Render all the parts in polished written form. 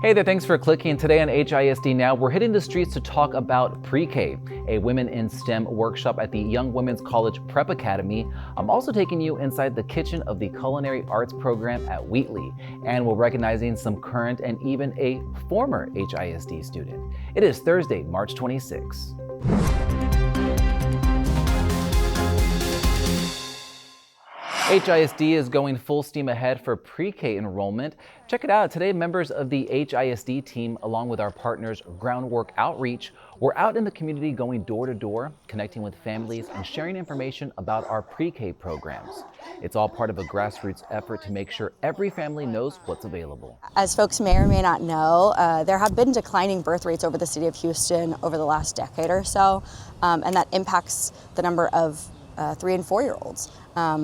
Hey there, thanks for clicking. Today on HISD Now, we're hitting the streets to talk about pre-K, a Women in STEM workshop at the Young Women's College Prep Academy. I'm also taking you inside the kitchen of the Culinary Arts program at Wheatley, and we're recognizing some current and even a former HISD student. It is Thursday, March 26. HISD is going full steam ahead for pre-K enrollment. Check it out. Today, members of the HISD team, along with our partners Groundwork Outreach, were out in the community going door to door, connecting with families and sharing information about our pre-K programs. It's all part of a grassroots effort to make sure every family knows what's available. As folks may or may not know, there have been declining birth rates over the city of Houston over the last decade or so, and that impacts the number of 3 and 4-year-olds.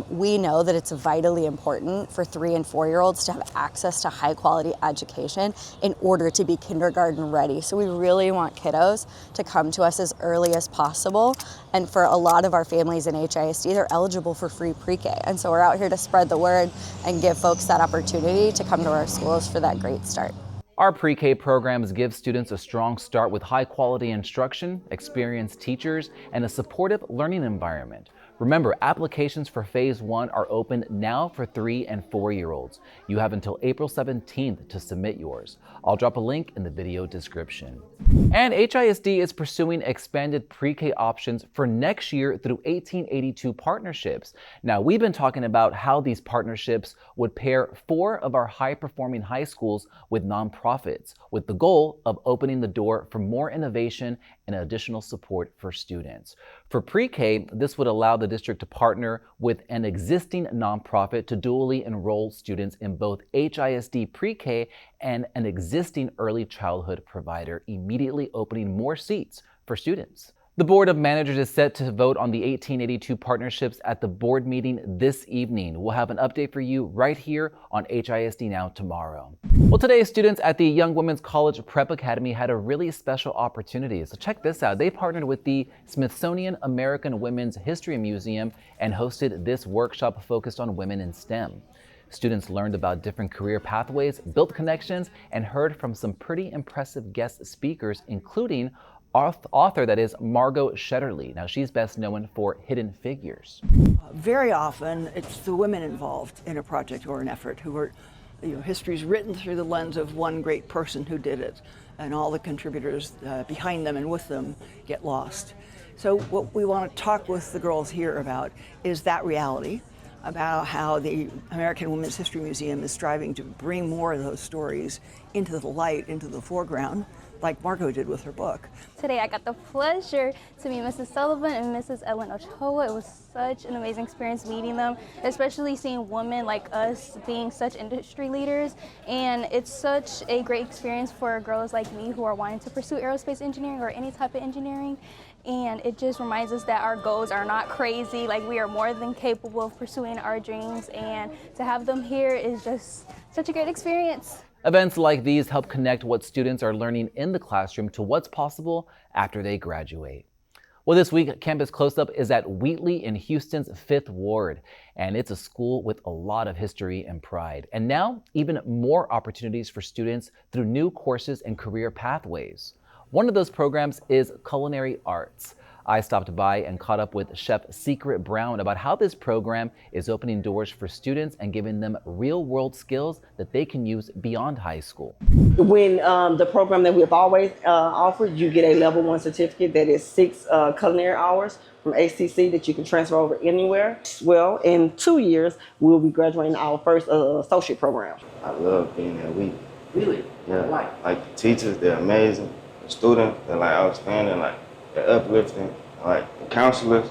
We know that it's vitally important for 3 and 4-year-olds to have access to high quality education in order to be kindergarten ready. So we really want kiddos to come to us as early as possible. And for a lot of our families in HISD, they're eligible for free pre-K. And so we're out here to spread the word and give folks that opportunity to come to our schools for that great start. Our pre-K programs give students a strong start with high-quality instruction, experienced teachers, and a supportive learning environment. Remember, applications for Phase 1 are open now for 3 and 4-year-olds. You have until April 17th to submit yours. I'll drop a link in the video description. And HISD is pursuing expanded pre-K options for next year through 1882 partnerships. Now, we've been talking about how these partnerships would pair 4 of our high-performing high schools with nonprofits, with the goal of opening the door for more innovation and additional support for students. For pre-K, this would allow the district to partner with an existing nonprofit to dually enroll students in both HISD pre-K and an existing early childhood provider, immediately opening more seats for students. The Board of Managers is set to vote on the 1882 partnerships at the board meeting this evening. We'll have an update for you right here on HISD Now tomorrow. Well, today, students at the Young Women's College Prep Academy had a really special opportunity. So check this out. They partnered with the Smithsonian American Women's History Museum and hosted this workshop focused on women in STEM. Students learned about different career pathways, built connections, and heard from some pretty impressive guest speakers, including author that is Margot Shetterly. Now, she's best known for Hidden Figures. Very often, it's the women involved in a project or an effort who are, history's written through the lens of one great person who did it, and all the contributors behind them and with them get lost. So what we want to talk with the girls here about is that reality, about how the American Women's History Museum is striving to bring more of those stories into the light, into the foreground, like Margot did with her book. Today I got the pleasure to meet Mrs. Sullivan and Mrs. Ellen Ochoa. It was such an amazing experience meeting them, especially seeing women like us being such industry leaders. And it's such a great experience for girls like me who are wanting to pursue aerospace engineering or any type of engineering. And it just reminds us that our goals are not crazy, like we are more than capable of pursuing our dreams. And to have them here is just such a great experience. Events like these help connect what students are learning in the classroom to what's possible after they graduate. Well, this week, Campus Close-Up is at Wheatley in Houston's 5th Ward, and it's a school with a lot of history and pride. And now, even more opportunities for students through new courses and career pathways. One of those programs is Culinary Arts. I stopped by and caught up with Chef Secret Brown about how this program is opening doors for students and giving them real-world skills that they can use beyond high school. When the program that we've always offered, you get a level 1 certificate that is 6 culinary hours from ACC that you can transfer over anywhere. Well, in 2 years, we'll be graduating our first associate program. I love being at Wheatley. Really? Yeah, like the teachers, they're amazing. The students, they're like outstanding, like they're uplifting. Like the counselors,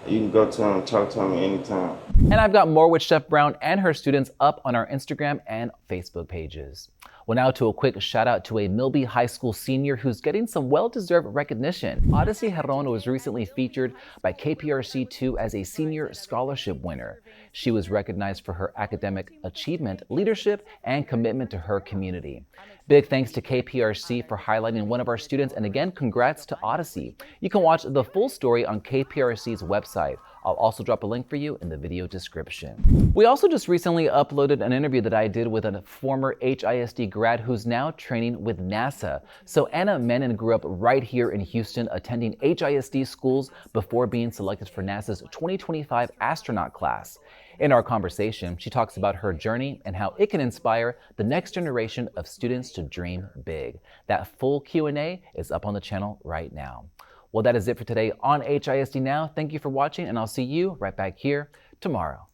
you can go to them and talk to them anytime. And I've got more with Chef Brown and her students up on our Instagram and Facebook pages. Well, now to a quick shout out to a Milby High School senior who's getting some well-deserved recognition. Audisie Giron was recently featured by KPRC2 as a senior scholarship winner. She was recognized for her academic achievement, leadership, and commitment to her community. Big thanks to KPRC for highlighting one of our students, and again, congrats to Audisie. You can watch the full story on KPRC's website. I'll also drop a link for you in the video description. We also just recently uploaded an interview that I did with a former HISD grad who's now training with NASA. So Anna Menon grew up right here in Houston, attending HISD schools before being selected for NASA's 2025 astronaut class. In our conversation, she talks about her journey and how it can inspire the next generation of students to dream big. That full Q&A is up on the channel right now. Well, that is it for today on HISD Now. Thank you for watching, and I'll see you right back here tomorrow.